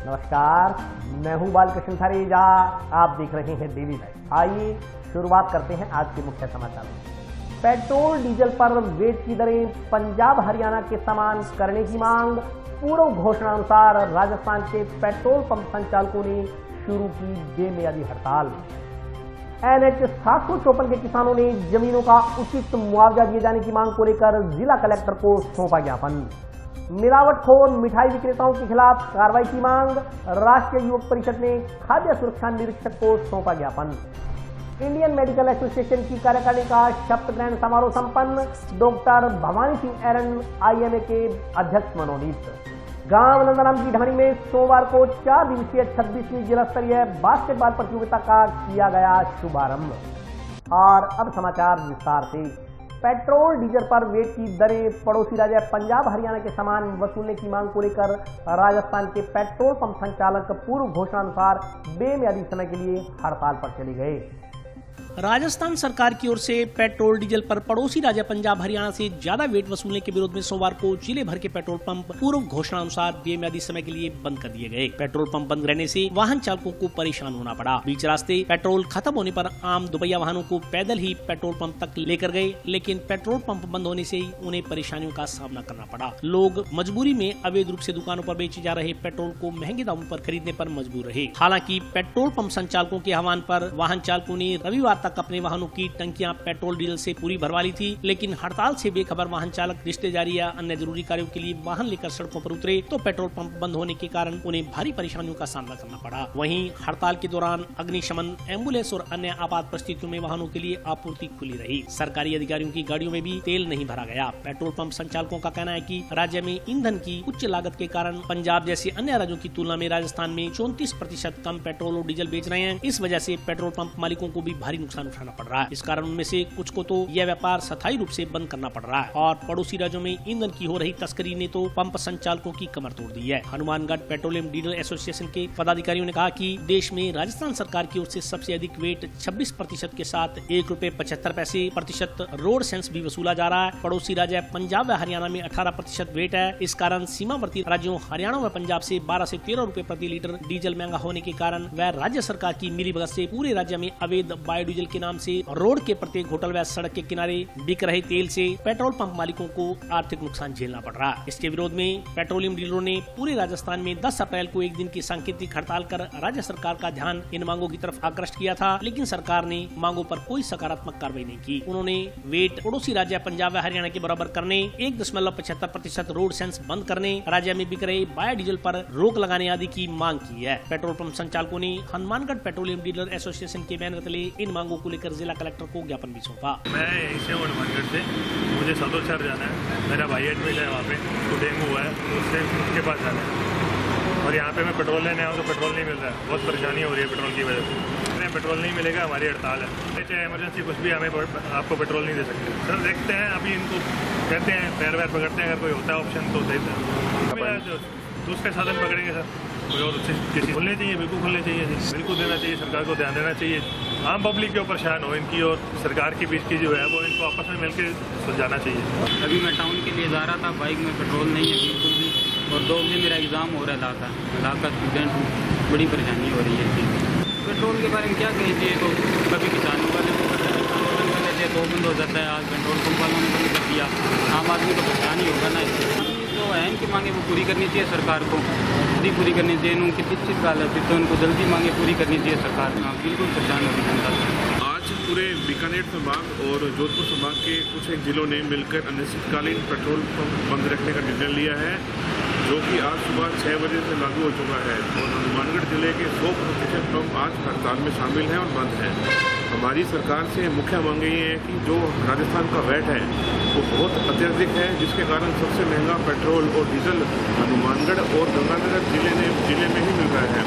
नमस्कार, मैं हूं बालकृष्ण थरेजा। आप देख रहे हैं डेली लाइव। आइए शुरुआत करते हैं आज के मुख्य समाचारों में। पेट्रोल डीजल पर वेट की दरें पंजाब हरियाणा के समान करने की मांग। पूर्व घोषणा अनुसार राजस्थान के पेट्रोल पंप संचालकों ने शुरू की बेमियादी हड़ताल। NH 754 के किसानों ने जमीनों का उचित मुआवजा दिए जाने की मांग को लेकर जिला कलेक्टर को सौंपा ज्ञापन। मिलावटखोर मिठाई विक्रेताओं के खिलाफ कार्रवाई की मांग। राष्ट्रीय युवक परिषद ने खाद्य सुरक्षा निरीक्षक को सौंपा ज्ञापन। इंडियन मेडिकल एसोसिएशन की कार्यकारिणी का शपथ ग्रहण समारोह संपन्न। डॉक्टर भवानी सिंह एरन IMA के अध्यक्ष मनोनीत। गांव नंदनम की ढाणी में सोमवार को 4 दिवसीय 26वीं जिला स्तरीय बास्केटबॉल प्रतियोगिता का किया गया शुभारंभ। और अब समाचार विस्तार से। पेट्रोल डीजल पर वेट की दरें पड़ोसी राज्य पंजाब हरियाणा के समान वसूलने की मांग को लेकर राजस्थान के पेट्रोल पंप संचालक पूर्व घोषणा अनुसार बेमियादी समय के लिए हड़ताल पर चले गए। राजस्थान सरकार की ओर से पेट्रोल डीजल पर पड़ोसी राज्य पंजाब हरियाणा से ज्यादा वेट वसूलने के विरोध में सोमवार को जिले भर के पेट्रोल पंप पूर्व घोषणा अनुसार बेमियादी समय के लिए बंद कर दिए गए। पेट्रोल पंप बंद रहने से वाहन चालकों को परेशान होना पड़ा। बीच रास्ते पेट्रोल खत्म होने पर आम दुपहिया वाहनों को पैदल ही पेट्रोल पंप तक लेकर गए, लेकिन पेट्रोल पंप बंद होने से उन्हें परेशानियों का सामना करना पड़ा। लोग मजबूरी में अवैध रूप से दुकानों पर बेचे जा रहे पेट्रोल को महंगे दामों पर खरीदने पर मजबूर रहे। हालांकि पेट्रोल पंप संचालकों के आह्वान पर वाहन चालकों ने रविवार तक अपने वाहनों की टंकियां पेट्रोल डीजल से पूरी भरवा ली थी, लेकिन हड़ताल से बेखबर वाहन चालक रिश्तेदारी या अन्य जरूरी कार्यों के लिए वाहन लेकर सड़कों पर उतरे तो पेट्रोल पंप बंद होने के कारण उन्हें भारी परेशानियों का सामना करना पड़ा। वहीं हड़ताल के दौरान अग्निशमन, एम्बुलेंस और अन्य आपात परिस्थितियों में वाहनों के लिए आपूर्ति खुली रही। सरकारी अधिकारियों की गाड़ियों में भी तेल नहीं भरा गया। पेट्रोल पंप संचालकों का कहना है कि राज्य में ईंधन की उच्च लागत के कारण पंजाब जैसे अन्य राज्यों की तुलना में राजस्थान में 34% कम पेट्रोल और डीजल बेच रहे हैं। इस वजह से पेट्रोल पंप मालिकों को भी भारी नुकसान उठाना पड़ रहा है। इस कारण उनमें से कुछ को तो यह व्यापार स्थायी रूप से बंद करना पड़ रहा है और पड़ोसी राज्यों में ईंधन की हो रही तस्करी ने तो पंप संचालकों की कमर तोड़ दी है। हनुमानगढ़ पेट्रोलियम डीलर एसोसिएशन के पदाधिकारियों ने कहा कि देश में राजस्थान सरकार की ओर से सबसे अधिक वेट 26% के साथ ₹1.75 रोड सेंस भी वसूला जा रहा है। पड़ोसी राज्य पंजाब व हरियाणा में 18% वेट है। इस कारण सीमावर्ती राज्यों हरियाणा व पंजाब से 12 से 13 रुपए प्रति लीटर डीजल महंगा होने के कारण वह राज्य सरकार की मिलीभगत से पूरे राज्य में अवैध बायोडीजल के नाम से रोड के प्रत्येक होटल व सड़क के किनारे बिक रहे तेल से पेट्रोल पंप मालिकों को आर्थिक नुकसान झेलना पड़ रहा है। इसके विरोध में पेट्रोलियम डीलरों ने पूरे राजस्थान में 10 अप्रैल को एक दिन की सांकेतिक हड़ताल कर राज्य सरकार का ध्यान इन मांगों की तरफ आकृष्ट किया था, लेकिन सरकार ने मांगों पर कोई सकारात्मक कार्रवाई नहीं की। उन्होंने वेट पड़ोसी राज्य पंजाब व हरियाणा के बराबर करने, 1.75% रोड सेंस बंद करने, राज्य में बिक रहे बायोडीजल पर रोक लगाने आदि की मांग की है। पेट्रोल पंप संचालकों ने हनुमानगढ़ पेट्रोलियम डीलर एसोसिएशन के बैनर तले इन मांगों को लेकर जिला कलेक्टर को ज्ञापन भी सौंपा। मैं यहीं से हनुमानगढ़ से, मुझे सदोचर जाना है। मेरा भाई एडमिट है वहाँ पे, तो डेंगू हुआ है, उससे उसके पास जाना है। और यहाँ पे मैं पेट्रोल लेने आऊँ तो पेट्रोल नहीं मिल रहा है। बहुत परेशानी हो रही है पेट्रोल की वजह से। पेट्रोल नहीं मिलेगा, हमारी हड़ताल है। चाहे इमरजेंसी कुछ भी, हमें आपको पेट्रोल नहीं दे सकते। सर देखते हैं, अभी इनको कहते हैं पैर वैर पकड़ते हैं, अगर कोई होता है ऑप्शन तो देते हैं। दूसरे साधन पकड़ेंगे सर, कोई और किसी खुलने चाहिए, बिल्कुल खुलने चाहिए, बिल्कुल देना चाहिए, सरकार को ध्यान देना चाहिए। आम पब्लिक जो परेशान हो इनकी और सरकार के बीच की जो है वो इनको आपस में मिलकर सुलझाना चाहिए। अभी मैं टाउन के लिए जा रहा था, बाइक में पेट्रोल नहीं है बिल्कुल भी, और 2 बजे मेरा एग्ज़ाम हो रहा था। इलाका स्टूडेंट हूँ, बड़ी परेशानी हो रही है। पेट्रोल के बारे में क्या कहेंगे, तो कभी किसानों वाले आंदोलन कर लेते हैं तो बंद हो जाता है। आज पेट्रोल पंप वालों ने बंद कर दिया, आम आदमी को परेशानी होगा ना। जो है इनकी मांगे वो पूरी करनी चाहिए सरकार को, जल्दी पूरी करनी चाहिए। उनकी चित गाल है तो उनको जल्दी मांगे पूरी करनी चाहिए सरकार। बिल्कुल परेशान होगी जनता। आज पूरे बीकानेर संभाग और जोधपुर संभाग के कुछ एक जिलों ने मिलकर अनिश्चितकालीन पेट्रोल पंप बंद रखने का निर्णय लिया है, जो कि आज सुबह 6 बजे से लागू हो चुका है। और हनुमानगढ़ जिले के 100% पंप आज हड़ताल में शामिल हैं और बंद हैं। हमारी सरकार से मुख्य मांगे ये है कि जो राजस्थान का वैट है वो बहुत अत्यधिक है, जिसके कारण सबसे महंगा पेट्रोल और डीजल हनुमानगढ़ और गंगानगर जिले में ही मिल रहा है।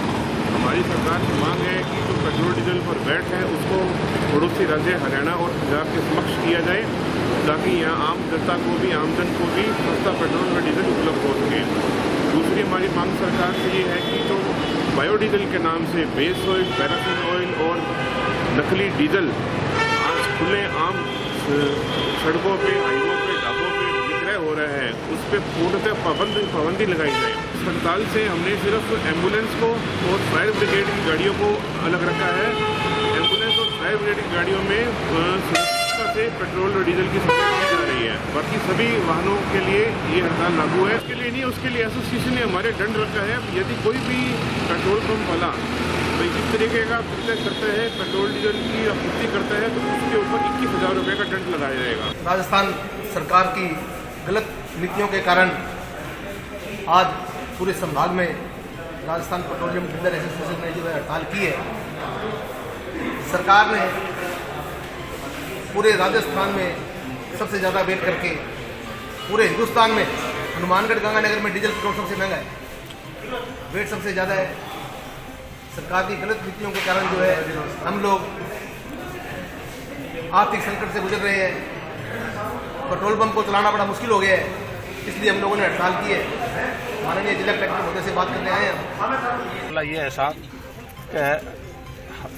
हमारी सरकार की मांग है कि जो पेट्रोल डीजल पर वैट है उसको पड़ोसी राज्य हरियाणा और पंजाब के समक्ष किया जाए, ताकि यहाँ आम जनता को भी, आमजन को भी सस्ता पेट्रोल व डीजल उपलब्ध हो सके। दूसरी हमारी मांग सरकार से ये है कि जो बायोडीजल के नाम से बेस ऑयल, पैराफिन ऑयल और नकली डीजल आज खुले आम सड़कों पे, हाईवों पे, ढाबों पे विक्रय हो रहा है, उस पर पूर्णतः पाबंदी लगाई जाए। इस हड़ताल से हमने सिर्फ एम्बुलेंस को और फायर ब्रिगेड की गाड़ियों को अलग रखा है। एम्बुलेंस और फायर ब्रिगेड की गाड़ियों में सुरक्षा से पेट्रोल और डीजल की सप्लाई की जा रही है। बाकी सभी वाहनों के लिए ये हड़ताल लागू है। इसके लिए नहीं, उसके लिए एसोसिएशन ने हमारे दंड रखा है। यदि कोई भी पेट्रोल पंप वाला भाई जिस तरीके का विक्रय करता है, पेट्रोल डीजल की आपूर्ति करता है, तो उसके ऊपर 21,000 रुपये का दंड लगाया जाएगा। राजस्थान सरकार की गलत नीतियों के कारण आज पूरे संभाग में राजस्थान पेट्रोलियम डीलर एसोसिएशन ने जो है हड़ताल की है। सरकार ने पूरे राजस्थान में सबसे ज़्यादा वेट करके पूरे हिंदुस्तान में हनुमानगढ़ गंगानगर में डीजल पेट्रोल सबसे महंगा है, वेट सबसे ज़्यादा है। सरकार की गलत नीतियों के कारण जो है हम लोग आर्थिक संकट से गुजर रहे हैं। पेट्रोल पंप को चलाना बड़ा मुश्किल हो गया है, इसलिए हम लोगों ने हड़ताल की है। माननीय जिला कलेक्टर महोदय से बात करने आए हैं। ये है साहब कि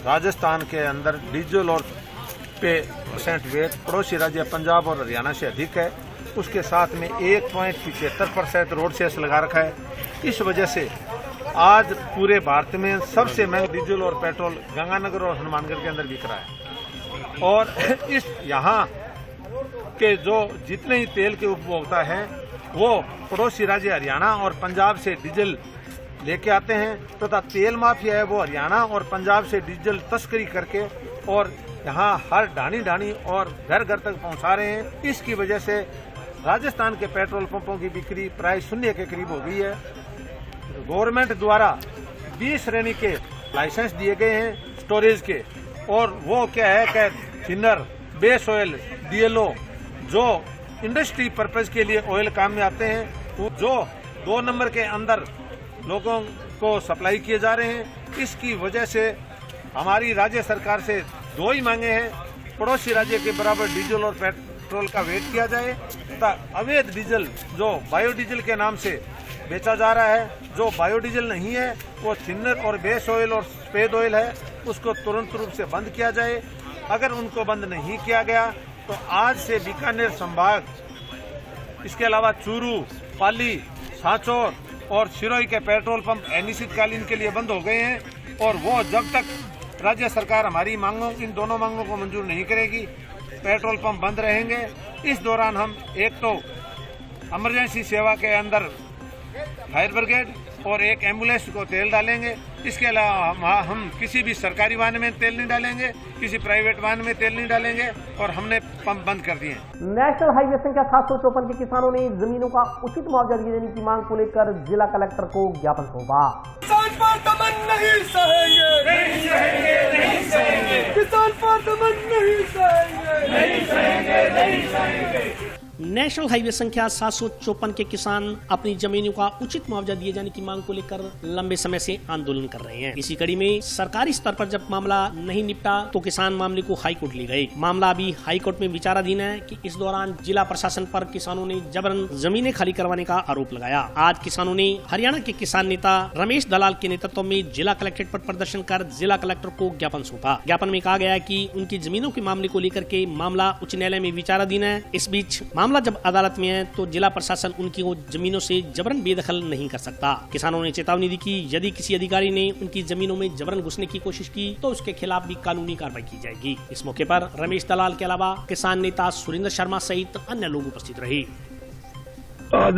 राजस्थान के अंदर डीजल और पे % वेट पड़ोसी राज्य पंजाब और हरियाणा से अधिक है। उसके साथ में 1.75% रोड सेस लगा रखा है। इस वजह से आज पूरे भारत में सबसे महंगा डीजल और पेट्रोल गंगानगर और हनुमानगढ़ के अंदर बिक रहा है। और इस यहाँ के जो जितने ही तेल के उपभोक्ता हैं वो पड़ोसी राज्य हरियाणा और पंजाब से डीजल लेके आते हैं, तथा तेल माफिया है वो हरियाणा और पंजाब से डीजल तस्करी करके और यहाँ हर ढाणी और घर घर तक पहुँचा रहे हैं। इसकी वजह से राजस्थान के पेट्रोल पंपों की बिक्री प्राय शून्य के करीब हो गई है। गवर्नमेंट द्वारा 20 श्रेणी के लाइसेंस दिए गए हैं स्टोरेज के, और वो क्या है कि थिनर, बेस ऑयल, डीएलओ जो इंडस्ट्री पर्पज के लिए ऑयल काम में आते हैं, जो 2 नंबर के अंदर लोगों को सप्लाई किए जा रहे हैं। इसकी वजह से हमारी राज्य सरकार से 2 ही मांगे हैं। पड़ोसी राज्य के बराबर डीजल और पेट्रोल का वेट किया जाए तथा अवैध डीजल जो बायोडीजल के नाम से बेचा जा रहा है, जो बायोडीजल नहीं है वो थिनर और बेस ऑयल और सफेद ऑयल है, उसको तुरंत रूप से बंद किया जाए। अगर उनको बंद नहीं किया गया तो आज से बीकानेर संभाग, इसके अलावा चूरू, पाली, सांचौर और सिरोही के पेट्रोल पंप अनिश्चितकालीन के लिए बंद हो गए हैं। और वो जब तक राज्य सरकार हमारी इन दोनों मांगों को मंजूर नहीं करेगी, पेट्रोल पंप बंद रहेंगे। इस दौरान हम एक तो इमरजेंसी सेवा के अंदर फायर ब्रिगेड और एक एम्बुलेंस को तेल डालेंगे। इसके अलावा हम किसी भी सरकारी वाहन में तेल नहीं डालेंगे, किसी प्राइवेट वाहन में तेल नहीं डालेंगे, और हमने पंप बंद कर दिए। नेशनल हाईवे संख्या 754 के किसानों ने जमीनों का उचित मुआवजा दिए जाने की मांग को लेकर जिला कलेक्टर को ज्ञापन सौंपा। किसान पर दमन नहीं सहेंगे, नहीं सहेंगे, नहीं सहेंगे। किसान पर दमन नहीं सहेंगे, नहीं सहेंगे, नहीं सहेंगे। नेशनल हाईवे संख्या 754 के किसान अपनी जमीनों का उचित मुआवजा दिए जाने की मांग को लेकर लंबे समय से आंदोलन कर रहे हैं। इसी कड़ी में सरकारी स्तर पर जब मामला नहीं निपटा तो किसान मामले को हाई कोर्ट ले गए। मामला अभी हाई कोर्ट में विचाराधीन है कि इस दौरान जिला प्रशासन पर किसानों ने जबरन जमीनें खाली करवाने का आरोप लगाया। आज किसानों ने हरियाणा के किसान नेता रमेश दलाल के नेतृत्व में जिला कलेक्ट्रेट पर प्रदर्शन कर जिला कलेक्टर को ज्ञापन सौंपा। ज्ञापन में कहा गया कि उनकी जमीनों के मामले को लेकर के मामला उच्च न्यायालय में विचाराधीन है। इस बीच मामला जब अदालत में है तो जिला प्रशासन उनकी जमीनों से जबरन बेदखल नहीं कर सकता। किसानों ने चेतावनी दी कि यदि किसी अधिकारी ने उनकी जमीनों में जबरन घुसने की कोशिश की तो उसके खिलाफ भी कानूनी कार्रवाई की जाएगी। इस मौके पर रमेश दलाल के अलावा किसान नेता सुरेंद्र शर्मा सहित अन्य लोग उपस्थित रहे। आज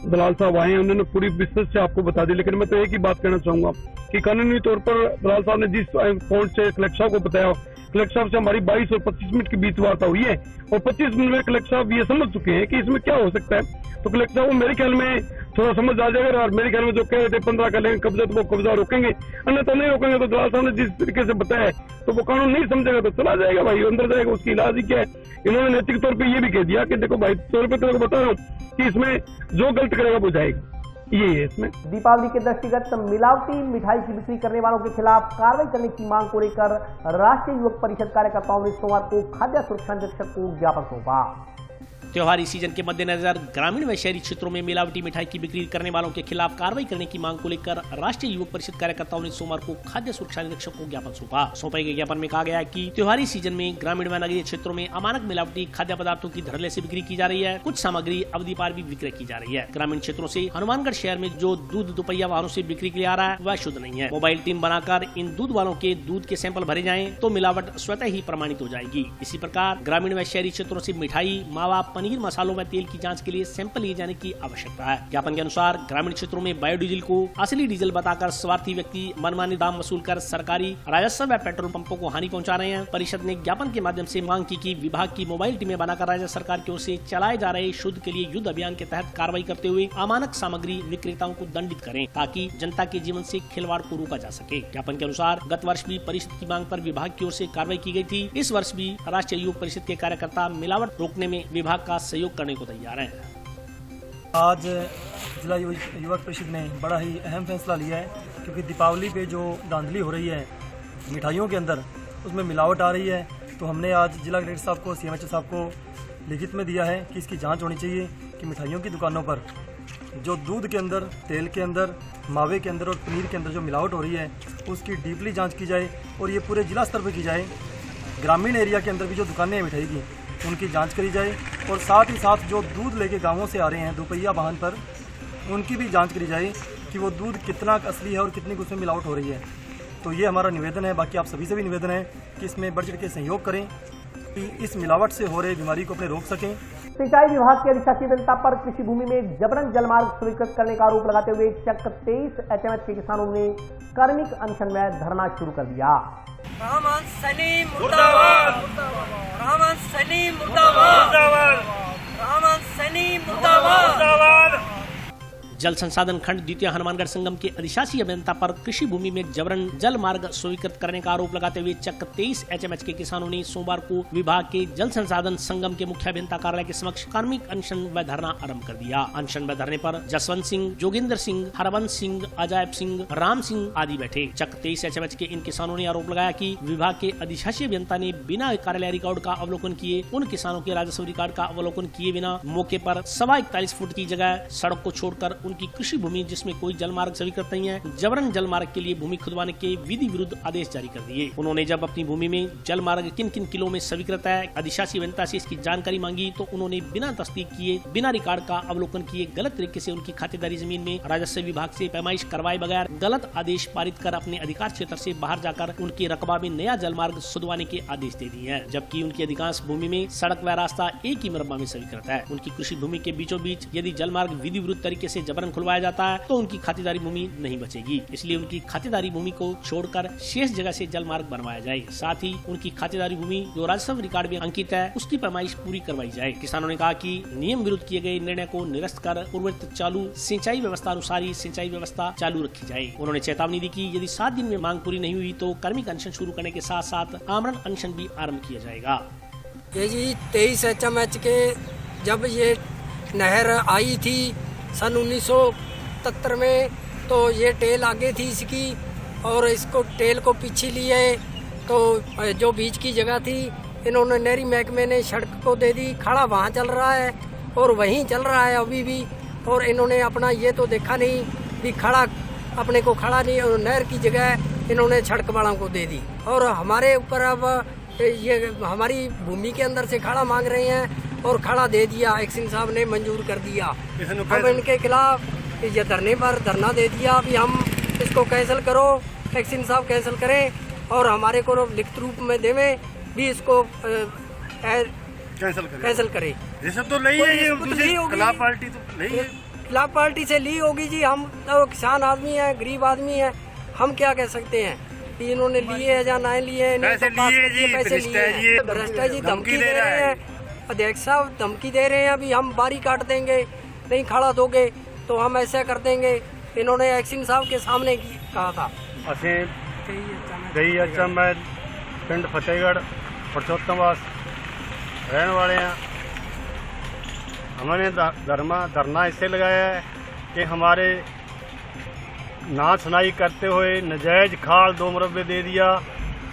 दलाल साहब आए हैं, उन्होंने पूरी विस्तृत से आपको बता दी, लेकिन मैं तो एक ही बात कहना चाहूंगा कि कानूनी तौर पर दलाल साहब ने जिस पॉइंट से कलेक्टर साहब को बताया, कलेक्टर साहब से हमारी 22 और 25 मिनट की बीच वार्ता हुई है और 25 मिनट में कलेक्टर साहब ये समझ चुके हैं कि इसमें क्या हो सकता है। तो कलेक्टर साहब मेरे ख्याल में थोड़ा समझ आ जाएगा, और मेरे ख्याल में जो कह रहे थे 15 का लेंगे कब्जा तो वो कब्जा रोकेंगे, अन्यथा नहीं रोकेंगे। तो दलाल साहब ने जिस तरीके से बताया है तो वो कानून नहीं समझेगा तो चला जाएगा भाई, अंदर जाएगा, उसकी इलाज ही क्या है। इन्होंने नैतिक तौर पर यह भी कह दिया कि देखो भाई 100 रुपये तेरे को बता रहा हूँ कि इसमें जो गलत करेगा वो जाएगा। ये है इसमें। दीपावली के दृष्टिगत मिलावटी मिठाई की बिक्री करने वालों के खिलाफ कार्रवाई करने की मांग को लेकर राष्ट्रीय युवक परिषद कार्यकर्ताओं ने सोमवार को खाद्य सुरक्षा निरीक्षक को ज्ञापन सौंपा। त्योहारी सीजन के मद्देनजर ग्रामीण व शहरी क्षेत्रों में मिलावटी मिठाई की बिक्री करने वालों के खिलाफ कार्रवाई करने की मांग को लेकर राष्ट्रीय युवक परिषद कार्यकर्ताओं ने सोमवार को खाद्य सुरक्षा निरीक्षक को ज्ञापन सौंपा। सौंपे गए ज्ञापन में कहा गया कि त्योहारी सीजन में ग्रामीण व नगरीय क्षेत्रों में अमानक मिलावटी खाद्य पदार्थों की धड़ल्ले से बिक्री की जा रही है। कुछ सामग्री अवधि पार भी विक्रय की जा रही है। ग्रामीण क्षेत्रों से हनुमानगढ़ शहर में जो दूध दोपहिया वाहनों से बिक्री के लिए आ रहा है वह शुद्ध नहीं है। मोबाइल टीम बनाकर इन दूध वालों के दूध के सैंपल भरे जाएं तो मिलावट स्वतः ही प्रमाणित हो जाएगी। इसी प्रकार ग्रामीण व शहरी क्षेत्रों से मिठाई, मावा, पनीर, मसालों व तेल की जांच के लिए सैंपल लिए जाने की आवश्यकता है। ज्ञापन के अनुसार ग्रामीण क्षेत्रों में बायोडीजल को असली डीजल बताकर स्वार्थी व्यक्ति मनमानी दाम वसूल कर सरकारी राजस्व व पेट्रोल पंपों को हानि पहुंचा रहे हैं। परिषद ने ज्ञापन के माध्यम से मांग की कि विभाग की मोबाइल टीमें बनाकर राज्य सरकार की ओर से चलाए जा रहे शुद्ध के लिए युद्ध अभियान के तहत कार्रवाई करते हुए अमानक सामग्री विक्रेताओं को दंडित करें ताकि जनता के जीवन से खिलवाड़ को रोका जा सके। ज्ञापन के अनुसार गत वर्ष भी परिषद की मांग पर विभाग की ओर से कार्रवाई की गई थी। इस वर्ष भी राष्ट्रीय युवक परिषद के कार्यकर्ता मिलावट रोकने में विभाग का सहयोग करने को तैयार हैं। आज जिला युवक परिषद ने बड़ा ही अहम फैसला लिया है क्योंकि दीपावली पे जो धांधली हो रही है मिठाइयों के अंदर उसमें मिलावट आ रही है। तो हमने आज जिला कलेक्टर साहब को, CMHO साहब को लिखित में दिया है कि इसकी जांच होनी चाहिए कि मिठाइयों की दुकानों पर जो दूध के अंदर, तेल के अंदर, मावे के अंदर और पनीर के अंदर जो मिलावट हो रही है उसकी डीपली जांच की जाए और ये पूरे जिला स्तर पर की जाए। ग्रामीण एरिया के अंदर भी जो दुकानें हैं मिठाई की उनकी जांच करी जाए और साथ ही साथ जो दूध लेके गांवों से आ रहे हैं दोपहिया वाहन पर उनकी भी जांच करी जाए कि वो दूध कितना असली है और कितनी उसमें मिलावट हो रही है। तो ये हमारा निवेदन है। बाकी आप सभी से भी निवेदन है कि इसमें बढ़ चढ़ के सहयोग करें कि इस मिलावट से हो रही बीमारी को अपने रोक सकें। सिंचाई विभाग की अधिशासी जनता पर कृषि भूमि में जबरन जलमार्ग स्वीकृत करने का आरोप लगाते हुए चक 23 HMH के किसानों ने कार्मिक अनशन में धरना शुरू कर दिया। रहमान सलीम मुर्दाबाद, रहमान सलीम मुर्दाबाद, रहमान सलीम मुर्दाबाद। जल संसाधन खंड द्वितीय हनुमानगढ़ संगम के अधिशासी अभियंता पर कृषि भूमि में जबरन जल मार्ग स्वीकृत करने का आरोप लगाते हुए चक 23 HMH के किसानों ने सोमवार को विभाग के जल संसाधन संगम के मुख्य अभियंता कार्यालय के समक्ष कार्मिक अनशन व धरना आरंभ कर दिया। अनशन व धरने पर जसवंत सिंह, जोगिंदर सिंह, हरवंश सिंह, अजायब सिंह, राम सिंह आदि बैठे। चक 23 HMH के इन किसानों ने आरोप लगाया कि विभाग के अधिशासी अभियंता ने बिना कार्यालय रिकॉर्ड का अवलोकन किए उन किसानों के राजस्व रिकॉर्ड का अवलोकन किए बिना मौके पर 41 फुट की जगह सड़क को छोड़कर उनकी कृषि भूमि जिसमें कोई जल मार्ग स्वीकृत नहीं है जबरन जल मार्ग के लिए भूमि खुदवाने के विधि विरुद्ध आदेश जारी कर दिए। उन्होंने जब अपनी भूमि में जल मार्ग किन किन किलो में स्वीकृत है अधिशासी अभियंता से इसकी जानकारी मांगी तो उन्होंने बिना तस्दीक किए, बिना रिकॉर्ड का अवलोकन किए गलत तरीके से उनकी खातेदारी जमीन में राजस्व विभाग से पैमाइश करवाए बगैर गलत आदेश पारित कर अपने अधिकार क्षेत्र से बाहर जाकर उनके रकबा में नया जल मार्ग सुधवाने के आदेश दे दिए हैं। जबकि उनकी अधिकांश भूमि में सड़क व रास्ता एक ही मरबा में स्वीकृत है। उनकी कृषि भूमि के बीचों बीच यदि जल मार्ग विधि विरुद्ध तरीके से जबरन खुलवाया जाता है तो उनकी खातेदारी भूमि नहीं बचेगी। इसलिए उनकी खातेदारी भूमि को छोड़कर शेष जगह से जल मार्ग बनवाया जाए। साथ ही उनकी खातेदारी भूमि जो राजस्व रिकॉर्ड में अंकित है उसकी पैमाइश पूरी करवाई जाए। किसानों ने कहा कि नियम विरुद्ध किए गए निर्णय को निरस्त कर पूर्ववत चालू सिंचाई व्यवस्था अनुसार ही सिंचाई व्यवस्था चालू रखी जाए। उन्होंने चेतावनी दी कि यदि 7 दिन में मांग पूरी नहीं हुई तो कार्मिक अनशन शुरू करने के साथ साथ आमरण अनशन भी आरम्भ किया जाएगा। ये जी 23 HMH के जब ये नहर आई थी सन 1977 में तो ये टेल आगे थी इसकी और इसको टेल को पीछे लिए तो जो बीच की जगह थी इन्होंने नहरी महकमे ने सड़क को दे दी। खड़ा वहाँ चल रहा है और वहीं चल रहा है अभी भी। और इन्होंने अपना ये तो देखा नहीं कि खड़ा अपने को खड़ा नहीं और नहर की जगह इन्होंने सड़क वालों को दे दी। और हमारे ऊपर अब ये हमारी भूमि के अंदर से खड़ा मांग रहे हैं और खड़ा दे दिया। एक्शन साहब ने मंजूर कर दिया। अब इनके खिलाफ ये धरने पर धरना दे दिया। अभी हम इसको कैंसिल करो, एक्शन साहब कैंसिल करें और हमारे को लिखित रूप में देवे भी इसको कैंसिल करें। ये सब तो नहीं है, ये खिलाफ पार्टी तो नहीं है। खिलाफ पार्टी से ली होगी जी। हम तो किसान आदमी हैं, गरीब आदमी हैं, हम क्या कह सकते हैं कि इन्होंने लिए है या ना लिए। पैसे लिए भ्रष्टाचारी धमकी दे रहे हैं। अध्यक्ष साहब धमकी दे रहे हैं अभी हम बारी काट देंगे, नहीं खड़ा दोगे तो हम ऐसा कर देंगे। इन्होंने एक्शन साहब के सामने कहा था। असें गई HMH पिंड फतेहगढ़ परसोत्तमवास रहने वाले हैं। हमने धरना इससे लगाया है कि हमारे ना सुनाई करते हुए नजायज खाल 2 मरबे दे दिया।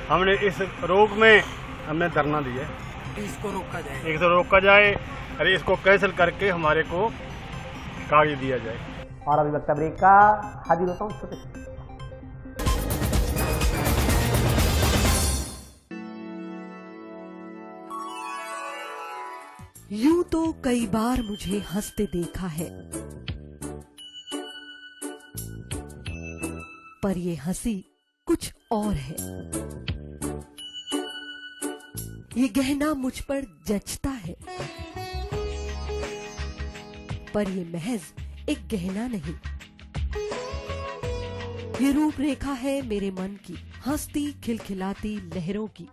हमने इस रोक में हमने धरना दिया। इसको रोका जाए, एक तो रोका जाए अरे इसको कैंसिल करके हमारे को कागज दिया जाए। और अभी वक्त ब्रेक का, हाजिर होता हूँ छोटे से। यूं तो कई बार मुझे हंसते देखा है, पर ये हंसी कुछ और है। ये गहना मुझ पर जचता है, पर ये महज एक गहना नहीं, ये रूपरेखा है मेरे मन की, हंसती खिलखिलाती लहरों की,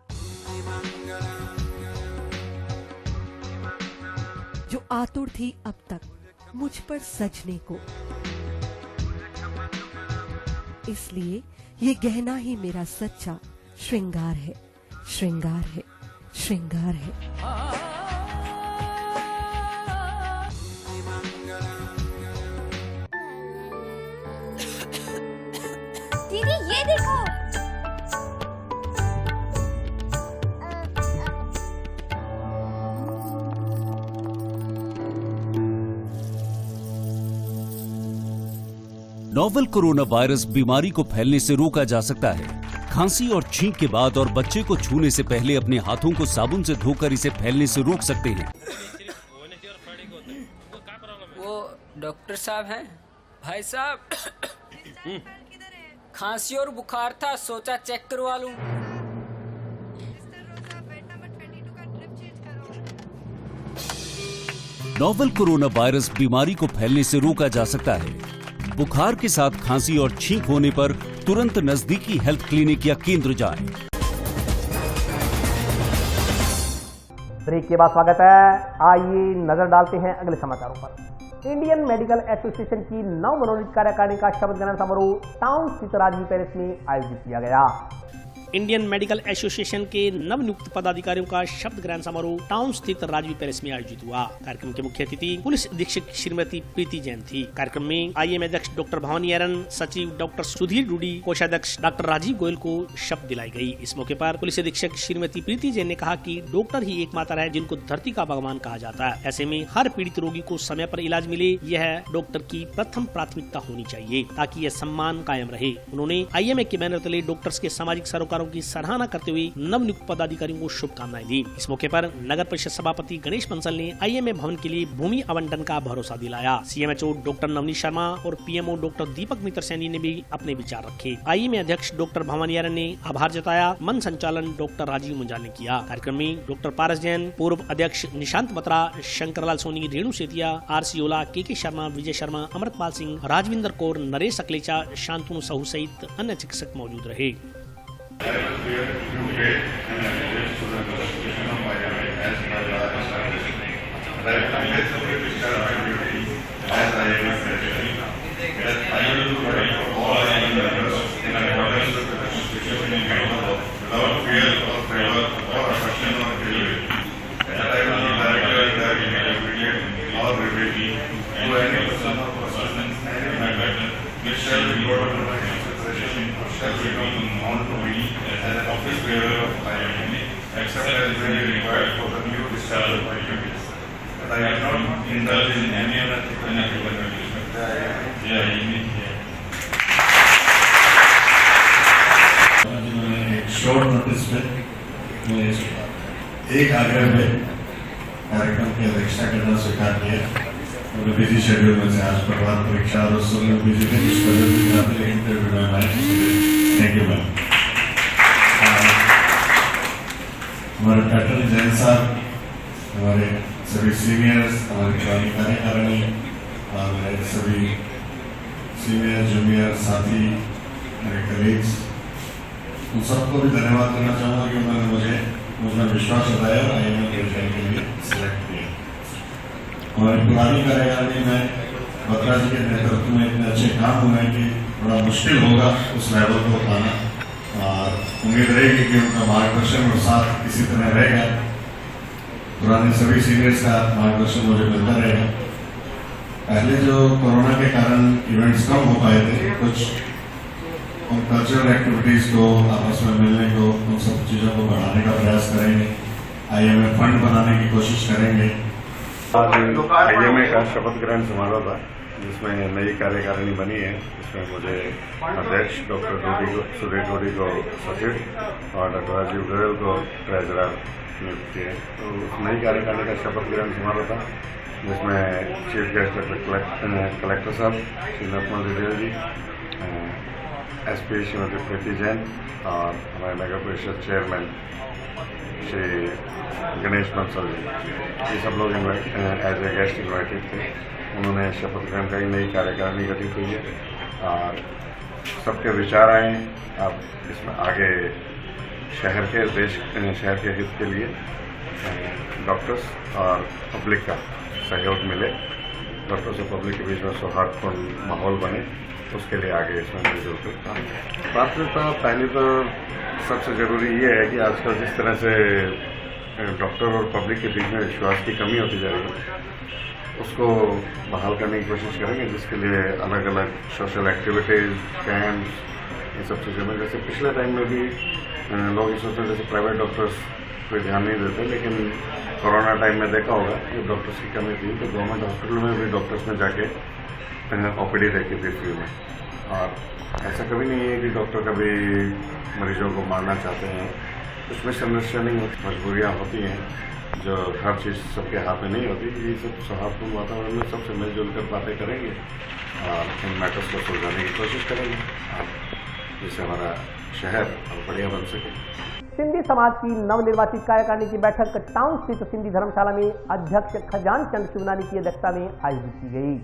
जो आतुर थी अब तक मुझ पर सजने को। इसलिए ये गहना ही मेरा सच्चा श्रृंगार है, श्रृंगार है, श्रृंगार है। दीदी ये देखो, नोवेल कोरोना वायरस बीमारी को फैलने से रोका जा सकता है। खांसी और छींक के बाद और बच्चे को छूने से पहले अपने हाथों को साबुन से धोकर इसे फैलने से रोक सकते हैं। वो डॉक्टर साहब हैं? भाई साहब खांसी और बुखार था, सोचा चेक करवा लूं। नोवेल कोरोना वायरस बीमारी को फैलने से रोका जा सकता है। बुखार के साथ खांसी और छींक होने पर तुरंत नजदीकी हेल्थ क्लिनिक या केंद्र जाएं। ब्रेक के बाद स्वागत है। आइए नजर डालते हैं अगले समाचारों पर। इंडियन मेडिकल एसोसिएशन की नव मनोनीत कार्यकारिणी का शपथ ग्रहण समारोह टाउन स्थित राजवीर पैलेस में आयोजित किया गया। इंडियन मेडिकल एसोसिएशन के नवनियुक्त पदाधिकारियों का शपथ ग्रहण समारोह टाउन स्थित राजवीर पैलेस में आयोजित हुआ। कार्यक्रम के मुख्य अतिथि पुलिस अधीक्षक श्रीमती प्रीति जैन थी। कार्यक्रम में आईएम अध्यक्ष डॉक्टर भवानी एरन, सचिव डॉक्टर सुधीर डूडी, कोषाध्यक्ष डॉक्टर राजीव गोयल को शपथ दिलाई गई। इस मौके पर पुलिस अधीक्षक श्रीमती प्रीति जैन ने कहा कि डॉक्टर ही एकमात्र है जिनको धरती का भगवान कहा जाता है। ऐसे में हर पीड़ित रोगी को समय पर इलाज मिले, यह डॉक्टर की प्रथम प्राथमिकता होनी चाहिए ताकि यह सम्मान कायम रहे। उन्होंने आईएमए के बैनर तले डॉक्टर्स के सामाजिक सरोकारों की सराहना करते हुए नवनियुक्त पदाधिकारियों को शुभकामनाएं दी। इस मौके पर नगर परिषद सभापति गणेश बंसल ने आईएमए भवन के लिए भूमि आवंटन का भरोसा दिलाया। सीएमएचओ डॉक्टर नवनीत शर्मा और पीएमओ डॉक्टर दीपक मित्र सैनी ने भी अपने विचार रखे। आईएमए अध्यक्ष डॉक्टर भवानी एरन ने आभार जताया। मन संचालन डॉक्टर राजीव मुंजाल ने किया। कार्यक्रम में डॉक्टर पारस जैन, पूर्व अध्यक्ष निशांत बत्रा, शंकरलाल सोनी, रेणु सेतिया, आरसी ओला, के शर्मा, विजय शर्मा, अमृतपाल सिंह, राजविंदर कौर, नरेश अकलेचा, शांतनु साहू सहित अन्य चिकित्सक मौजूद रहे। शॉर्ट नोटिस में एक आग्रह में कार्यक्रम की अध्यक्षता करना स्वीकार किया। उन्हें बिजी शेड्यूल में से आज प्रभात परीक्षा और उस समय बिजी थे, इस वजह से जाते इंटरव्यू में आए। Thank you ma'am. हमारे कैप्टन जैन साहब, हमारे सभी सीनियर्स, हमारे पुरानी कार्यकारिणी, हमारे सभी सीनियर जूनियर साथी, मेरे कलीग्स, उन सबको भी धन्यवाद देना चाहूँगा कि उन्होंने मुझे विश्वास जताया और आईएमए प्रोजेक्ट के लिए सिलेक्ट किया। हमारी पुरानी कार्यकारिणी में बत्रा जी के नेतृत्व में इतने अच्छे काम हुए हैं कि बड़ा मुश्किल होगा उस लेवल को उठाना, और उम्मीद रहेगी कि उनका मार्गदर्शन और साथ इसी तरह रहेगा। पुराने सभी सीनियर्स का मार्गदर्शन मुझे मिलता रहेगा। पहले जो कोरोना के कारण इवेंट्स कम हो पाए थे, कुछ उन कल्चरल एक्टिविटीज को, आपस में मिलने को, उन सब चीज़ों को बढ़ाने का प्रयास करेंगे। आईएमए फंड बनाने की कोशिश करेंगे। आज IMA का शपथ ग्रहण समारोह था, जिसमें नई कार्यकारिणी बनी है। इसमें मुझे अध्यक्ष डॉक्टर सुरेश गोरी को सचिव और डॉक्टर राजीव गोयल को ट्रेजरर नियुक्त किए। तो नई कार्यकारिणी का शपथ ग्रहण समारोह था, जिसमें चीफ गेस्ट कलेक्टर साहब श्री नरपल रेड्डी जी, SP श्रीमती प्रीति जैन और हमारे नगर परिषद चेयरमैन श्री गणेश बंसल जी, ये सब लोग एज ए गेस्ट इन्वाइटेड थे। उन्होंने शपथ ग्रहण का ही नई कार्यकारिणी गठित हुई है और सबके विचार आए। अब इसमें आगे शहर के हित के लिए डॉक्टर्स और पब्लिक का सहयोग मिले, डॉक्टर्स और पब्लिक के बीच में सौहार्दपूर्ण माहौल बने, उसके लिए आगे इसमें मिलजुल कर काम करें। प्राथमिकता पहली तो सबसे ज़रूरी ये है कि आजकल जिस तरह से डॉक्टर और पब्लिक के बीच में विश्वास की कमी होती जा रही है, उसको बहाल करने की कोशिश करेंगे, जिसके लिए अलग अलग सोशल एक्टिविटीज़, कैंप्स, ये सब चीज़ें में, जैसे पिछले टाइम में भी लोग ये सोचते जैसे प्राइवेट डॉक्टर्स कोई ध्यान नहीं देते, लेकिन कोरोना टाइम में देखा होगा कि डॉक्टर्स की कमी थी, तो गवर्नमेंट हॉस्पिटल में भी डॉक्टर्स ने जाके OPD देखी थी फ्री में। और ऐसा कभी नहीं है कि डॉक्टर कभी मरीजों को मारना चाहते हैं, कुछ मिसअंडरस्टैंडिंग मजबूरियाँ होती हैं, जो हर चीज़ सबके हाथ में नहीं होती। ये सब सौहार्दपूर्ण वातावरण में सबसे मिलजुल कर बातें करेंगे और इन मैटर्स को सुलझाने की कोशिश करेंगे, जिससे हमारा शहर और बढ़िया बन सके। सिंधी समाज की नवनिर्वाचित कार्यकारिणी की बैठक टाउन स्थित सिंधी धर्मशाला में अध्यक्ष खजान चंद शिवनानी की अध्यक्षता में आयोजित की गई।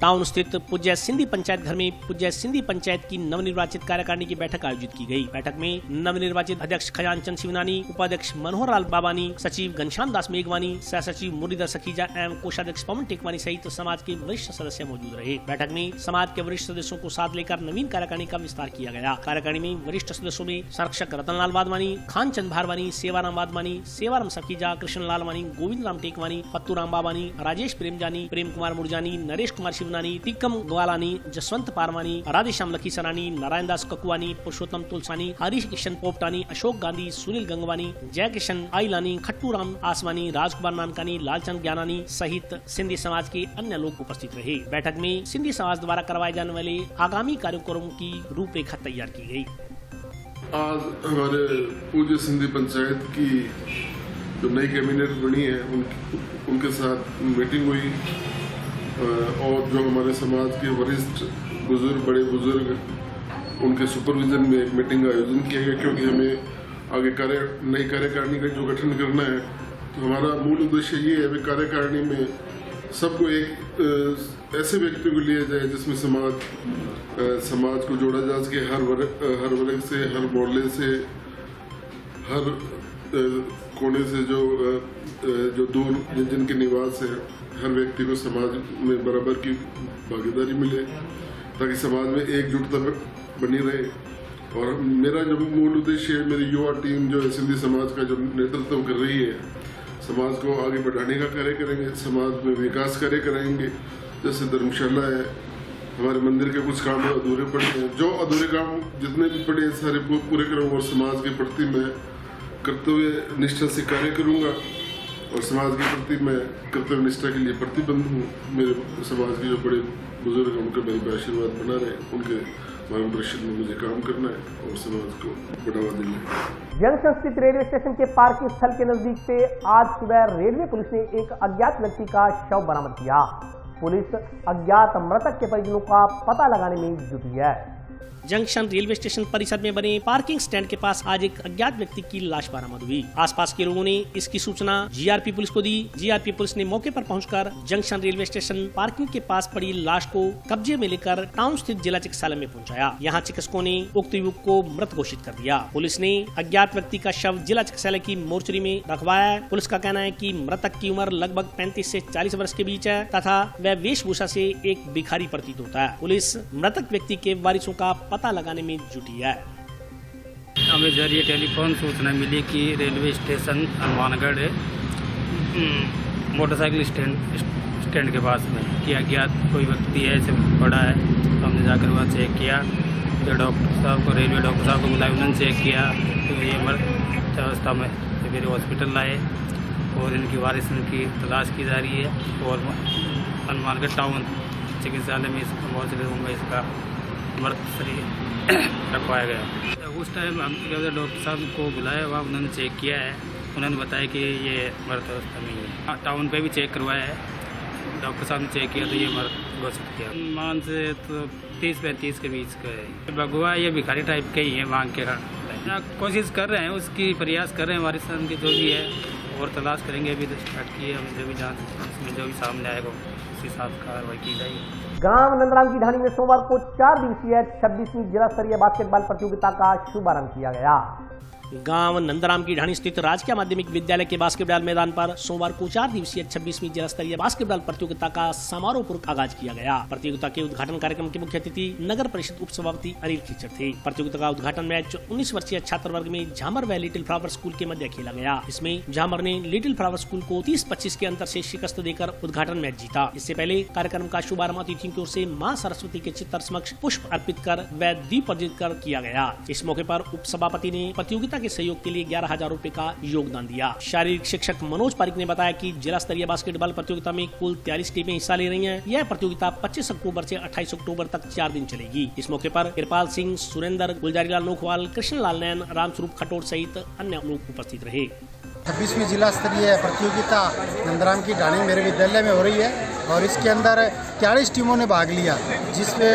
टाउन स्थित पूज्य सिंधी पंचायत घर में पूज्य सिंधी पंचायत की नवनिर्वाचित कार्यकारिणी की बैठक आयोजित की गई। बैठक में नवनिर्वाचित अध्यक्ष खजान चंद शिवनानी, उपाध्यक्ष मनोहर लाल बाबानी, सचिव घनश्याम दास मेघवानी, सह सचिव मुरलीधर सखीजा एवं कोषाध्यक्ष पवन टेकवानी सहित समाज के वरिष्ठ सदस्य मौजूद रहे। बैठक में समाज के वरिष्ठ सदस्यों को साथ लेकर नवीन कार्यकारिणी का विस्तार किया गया। कार्यकारिणी में वरिष्ठ सदस्यों में संरक्षक रतनलाल वाधवानी, खान चंद भारवानी, सेवाराम वाधवानी, सेवाराम सखीजा, कृष्ण लाल वानी, गोविंद राम टेकवानी, पत्तूराम बाबानी, राजेश प्रेमजानी, प्रेम कुमार मुरजानी, नरेश कुमार शिवनानी, तिक्कम ग्वालानी, जसवंत पारवानी, राधेश्याम लखी सरानी, नारायण दास ककुआनी, पुरुषोत्तम तुलसानी, हरीश किशन पोपटानी, अशोक गांधी, सुनील गंगवानी, जय किशन आईलानी, खट्टू राम आसवानी, राजकुमार नानकानी, लालचंद ज्ञानानी सहित सिंधी समाज के अन्य लोग उपस्थित रहे। बैठक में सिंधी समाज द्वारा करवाए जाने वाले आगामी कार्यक्रमों की रूपरेखा तैयार की गई। आज हमारे पूज्य सिंधी पंचायत की जो नई कैबिनेट बनी है उनके साथ मीटिंग हुई और जो हमारे समाज के वरिष्ठ बुजुर्ग, बड़े बुजुर्ग, उनके सुपरविजन में एक मीटिंग का आयोजन किया गया, क्योंकि हमें आगे नई कार्यकारिणी का जो गठन करना है, तो हमारा मूल उद्देश्य ये है कि कार्यकारिणी में सबको एक ऐसे व्यक्ति को लिया जाए जिसमें समाज को जोड़ा जा सके, हर वर्ग से, हर मोहल्ले से, हर कोने से, जो दूर जिनके निवास है, हर व्यक्ति को समाज में बराबर की भागीदारी मिले, ताकि समाज में एकजुटता बनी रहे। और मेरा जो मूल उद्देश्य है, मेरी युवा टीम जो है सिंधी समाज का जो नेतृत्व कर रही है, समाज को आगे बढ़ाने का कार्य करेंगे, समाज में विकास कार्य कराएंगे। जैसे धर्मशाला है, हमारे मंदिर के कुछ काम अधूरे पड़े हैं, जो अधूरे काम जितने भी पड़े हैं सारे पूरे करूँगा और समाज के प्रति मैं कर्तव्य निष्ठा से कार्य करूँगा और समाज के प्रति मैं कर्तव्य निष्ठा के लिए प्रतिबद्ध हूँ। मेरे समाज के जो बड़े बुजुर्ग हैं उनका मेरे आशीर्वाद बना रहे, उनके मार्गदर्शन में मुझे काम करना है और समाज को बढ़ावा देना है। जंक्शन स्थित रेलवे स्टेशन के पार्किंग स्थल के नजदीक से आज सुबह रेलवे पुलिस ने एक अज्ञात व्यक्ति का शव बरामद किया। पुलिस अज्ञात मृतक के परिजनों का पता लगाने में जुटी है। जंक्शन रेलवे स्टेशन परिसर में बने पार्किंग स्टैंड के पास आज एक अज्ञात व्यक्ति की लाश बरामद हुई। आसपास के लोगों ने इसकी सूचना जीआरपी पुलिस को दी। जीआरपी पुलिस ने मौके पर पहुंचकर जंक्शन रेलवे स्टेशन पार्किंग के पास पड़ी लाश को कब्जे में लेकर टाउन स्थित जिला चिकित्सालय में पहुंचाया। यहां चिकित्सकों ने उक्त युवक को मृत घोषित कर दिया। पुलिस ने अज्ञात व्यक्ति का शव जिला चिकित्सालय की मोर्चरी में रखवाया है। पुलिस का कहना है कि मृतक की उम्र लगभग 35 से 40 वर्ष के बीच है तथा वह वेशभूषा से एक भिखारी प्रतीत होता है। पुलिस मृतक व्यक्ति के वारिसों का पता लगाने में जुटी है। हमें जरिए टेलीफोन सूचना मिली कि railway station Hanumangarh motorcycle stand के पास में कि अज्ञात कोई व्यक्ति है, ऐसे पड़ा है। तो हमने जाकर वहाँ चेक किया, तो डॉक्टर साहब को, रेलवे डॉक्टर साहब को बुलाया, उन्होंने चेक किया तो ये मृत अवस्था में फिर हॉस्पिटल लाए और इनकी वारिस की तलाश की जा रही है और हनुमानगढ़ टाउन चिकित्सालय में इसका बहुत से लोगों में इसका मृत शरीर रखवाया गया। उस टाइम हम डॉक्टर साहब को बुलाया हुआ, उन्होंने चेक किया है, उन्होंने बताया कि ये मृत अवस्था में है। टाउन पे भी चेक करवाया है, डॉक्टर साहब ने चेक किया तो ये मृत घोषित किया। मान से तो 30-35 के बीच का है। बगुआ ये भिखारी टाइप के ही है, मांग के कोशिश कर रहे हैं, उसकी प्रयास कर रहे हैं हमारे साथ की जो भी है, और तलाश करेंगे। अभी तो स्टार्ट किए हम, जो भी जांच उसमें जो भी सामने आएगा उस हिसाब से कार्रवाई की जाएगी। गांव नंदराम की ढाणी में सोमवार को 4 दिवसीय 26वीं जिला स्तरीय बास्केटबॉल प्रतियोगिता का शुभारंभ किया गया। गांव नंदराम की ढाणी स्थित राजकीय माध्यमिक विद्यालय के बास्केटबॉल मैदान पर सोमवार को 4 दिवसीय 26वीं जिला स्तरीय बास्केटबॉल प्रतियोगिता का समारोह पूर्वक आगाज किया गया। प्रतियोगिता के उद्घाटन कार्यक्रम के मुख्य अतिथि नगर परिषद उप सभापति अनिल खिचड़ थे। प्रतियोगिता का उद्घाटन मैच 19 वर्षीय छात्र वर्ग में झामर व लिटिल फ्लावर स्कूल के मध्य खेला गया। इसमें झामर ने लिटिल फ्लावर स्कूल को 30-25 के अंतर से शिकस्त देकर उद्घाटन मैच जीता। इससे पहले कार्यक्रम का शुभारंभ अतिथियों की ओर से मां सरस्वती के चित्र समक्ष पुष्प अर्पित कर व दीप प्रज्वलित कर किया गया। इस मौके पर उप सभापति ने प्रतियोगिता के सहयोग के लिए 11,000 रुपए का योगदान दिया। शारीरिक शिक्षक मनोज पारिक ने बताया कि जिला स्तरीय बास्केटबॉल प्रतियोगिता में कुल 43 टीमें हिस्सा ले रही हैं। यह प्रतियोगिता 25 अक्टूबर से 28 अक्टूबर तक 4 दिन चलेगी। इस मौके पर कृपाल सिंह, सुरेंद्र, गुलजारीलाल नोखवाल, कृष्णलाल नैन, रामस्वरूप खटोट सहित अन्य लोग उपस्थित रहे। 26वीं जिला स्तरीय प्रतियोगिता नंदराम की ढाणी मेरे विद्यालय में हो रही है और इसके अंदर 40 टीमों ने भाग लिया, जिसमें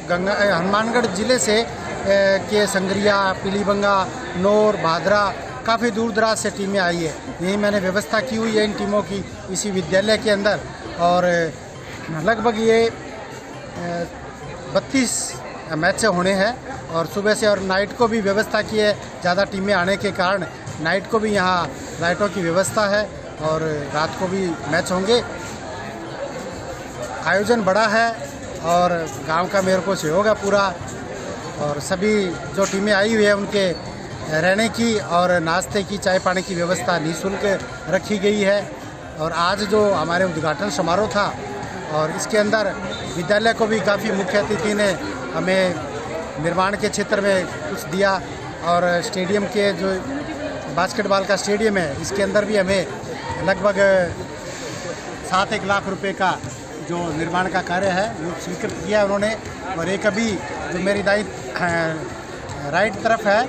हनुमानगढ़ जिले से के संगरिया, पीलीबंगा, नौर, भादरा काफ़ी दूर दराज से टीमें आई है। यही मैंने व्यवस्था की हुई है इन टीमों की इसी विद्यालय के अंदर, और लगभग ये 32 मैच होने हैं और सुबह से और नाइट को भी व्यवस्था की है। ज़्यादा टीमें आने के कारण नाइट को भी यहाँ लाइटों की व्यवस्था है और रात को भी मैच होंगे। आयोजन बड़ा है और गांव का मेरे को सहयोग है पूरा, और सभी जो टीमें आई हुई है उनके रहने की और नाश्ते की, चाय पानी की व्यवस्था निःशुल्क रखी गई है। और आज जो हमारे उद्घाटन समारोह था और इसके अंदर विद्यालय को भी काफ़ी मुख्य अतिथि ने हमें निर्माण के क्षेत्र में कुछ दिया, और स्टेडियम के जो बास्केटबॉल का स्टेडियम है इसके अंदर भी हमें लगभग 7-1 लाख रुपए का जो निर्माण का कार्य है वो स्वीकृत किया उन्होंने। और एक अभी जो मेरी राइट तरफ है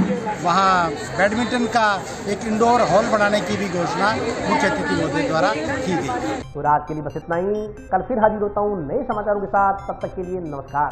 वहाँ बैडमिंटन का एक इंडोर हॉल बनाने की भी घोषणा मुख्य अतिथि महोदय द्वारा की गई। तो आज के लिए बस इतना ही। कल फिर हाजिर होता हूँ नए समाचारों के साथ, तब तक के लिए नमस्कार।